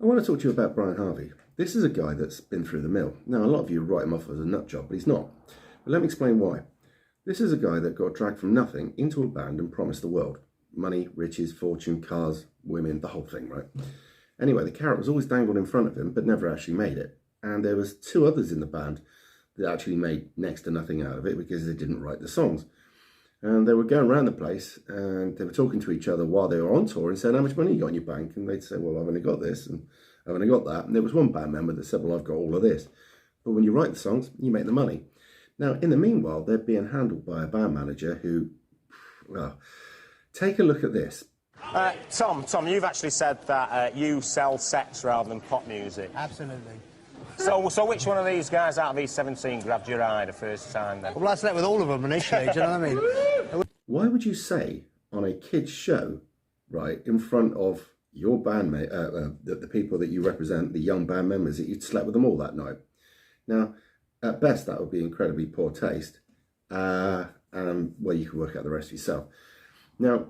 I want to talk to you about Brian Harvey. This is a guy that's been through the mill. Now, a lot of you write him off as a nut job, but he's not. But let me explain why. This is a guy that got dragged from nothing into a band and promised the world. Money, riches, fortune, cars, women, the whole thing, right? Anyway, the carrot was always dangled in front of him, but never actually made it. And there was two others in the band that actually made next to nothing out of it because they didn't write the songs. And they were going around the place and they were talking to each other while they were on tour and saying, how much money you got in your bank? And they'd say, well, I've only got this and I've only got that. And there was one band member that said, well, I've got all of this. But when you write the songs, you make the money. Now, in the meanwhile, they're being handled by a band manager who, well, take a look at this. Tom, you've actually said that you sell sex rather than pop music. Absolutely. So which one of these guys out of these 17 grabbed your eye the first time then? Well, I slept with all of them initially, do you know what I mean? Why would you say on a kid's show, right, in front of your bandmate, the people that you represent, the young band members, that you'd slept with them all that night? Now, at best, that would be incredibly poor taste. Well, you can work out the rest yourself. Now,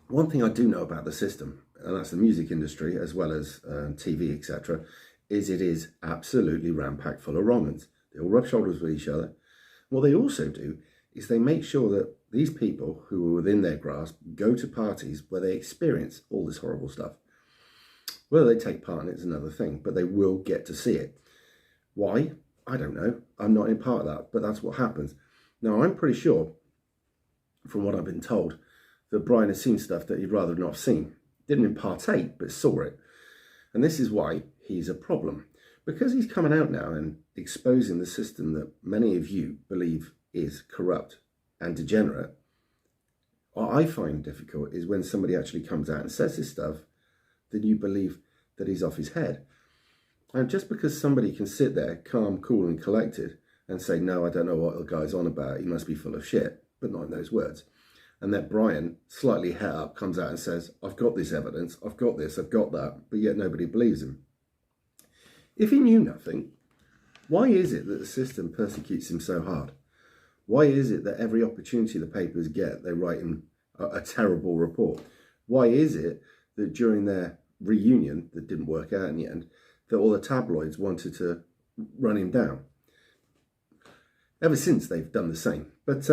one thing I do know about the system, and that's the music industry as well as TV, etc., is it is absolutely ram-packed full of wrong-uns. They all rub shoulders with each other. What they also do is they make sure that these people who are within their grasp go to parties where they experience all this horrible stuff. Whether they take part in it is another thing, but they will get to see it. Why? I don't know. I'm not in part of that, but that's what happens. Now, I'm pretty sure, from what I've been told, that Brian has seen stuff that he'd rather not have seen. Didn't partake, but saw it. And this is why he's a problem. Because he's coming out now and exposing the system that many of you believe is corrupt and degenerate, what I find difficult is when somebody actually comes out and says this stuff, then you believe that he's off his head. And just because somebody can sit there calm, cool and collected and say, no, I don't know what the guy's on about, he must be full of shit, but not in those words. And that Brian, slightly het up, comes out and says, I've got this evidence, I've got this, I've got that, but yet nobody believes him. If he knew nothing, why is it that the system persecutes him so hard? Why is it that every opportunity the papers get, they write him a terrible report? Why is it that during their reunion, that didn't work out in the end, that all the tabloids wanted to run him down? Ever since, they've done the same. But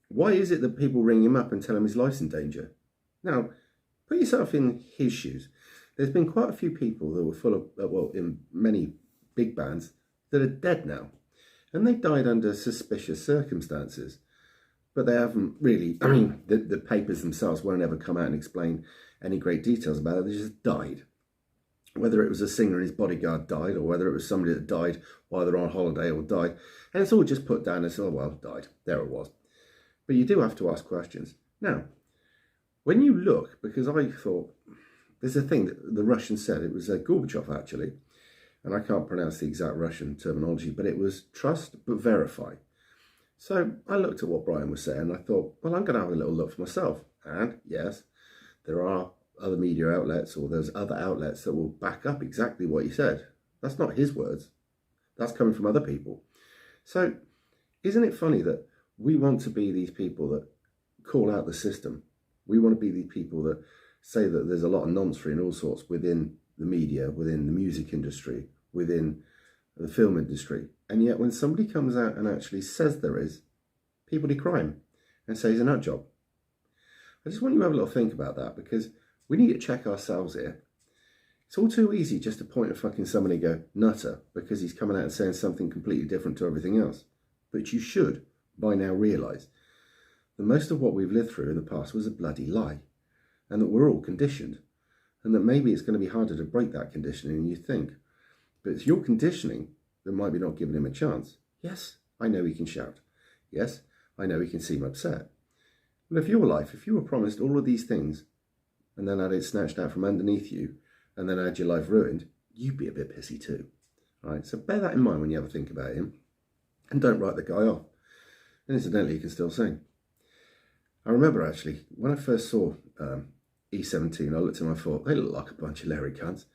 why is it that people ring him up and tell him his life's in danger? Now, put yourself in his shoes. There's been quite a few people that were full of, well, in many big bands, that are dead now. And they died under suspicious circumstances. But they haven't really, I mean, the papers themselves won't ever come out and explain any great details about it. They just died. Whether it was a singer and his bodyguard died, or whether it was somebody that died while they're on holiday or died. And it's all just put down as, oh, well, died. There it was. But you do have to ask questions. Now, when you look, because I thought, there's a thing that the Russians said, it was Gorbachev actually, and I can't pronounce the exact Russian terminology, but it was trust but verify. So I looked at what Brian was saying and I thought, well, I'm going to have a little look for myself. And yes, there are other media outlets, or there's other outlets that will back up exactly what he said. That's not his words. That's coming from other people. So isn't it funny that we want to be these people that call out the system? We want to be the people that say that there's a lot of nonsense and all sorts within the media, within the music industry, within the film industry. And yet when somebody comes out and actually says there is, people decry him and say he's a nut job. I just want you to have a little think about that, because we need to check ourselves here. It's all too easy just to point at fucking somebody and go, nutter, because he's coming out and saying something completely different to everything else. But you should by now realise that most of what we've lived through in the past was a bloody lie, and that we're all conditioned, and that maybe it's going to be harder to break that conditioning than you think. But it's your conditioning that might be not giving him a chance. Yes, I know he can shout. Yes, I know he can seem upset. But if your life, if you were promised all of these things and then had it snatched out from underneath you and then had your life ruined, you'd be a bit pissy too. All right, so bear that in mind when you ever think about him, and don't write the guy off. And incidentally, he can still sing. I remember actually, when I first saw E17, I looked at him and I thought, they look like a bunch of Larry cunts.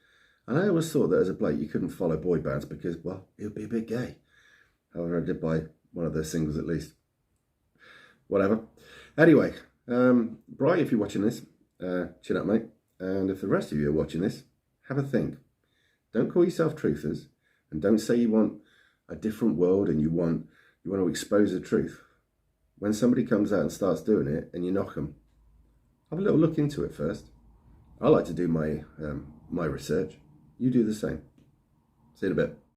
And I always thought that as a bloke, you couldn't follow boy bands because, well, it would be a bit gay. However, I did buy one of their singles at least. Whatever. Anyway, Brian, if you're watching this, chin up, mate. And if the rest of you are watching this, have a think. Don't call yourself truthers, and don't say you want a different world and you want to expose the truth. When somebody comes out and starts doing it and you knock them, have a little look into it first. I like to do my research. You do the same. See you in a bit.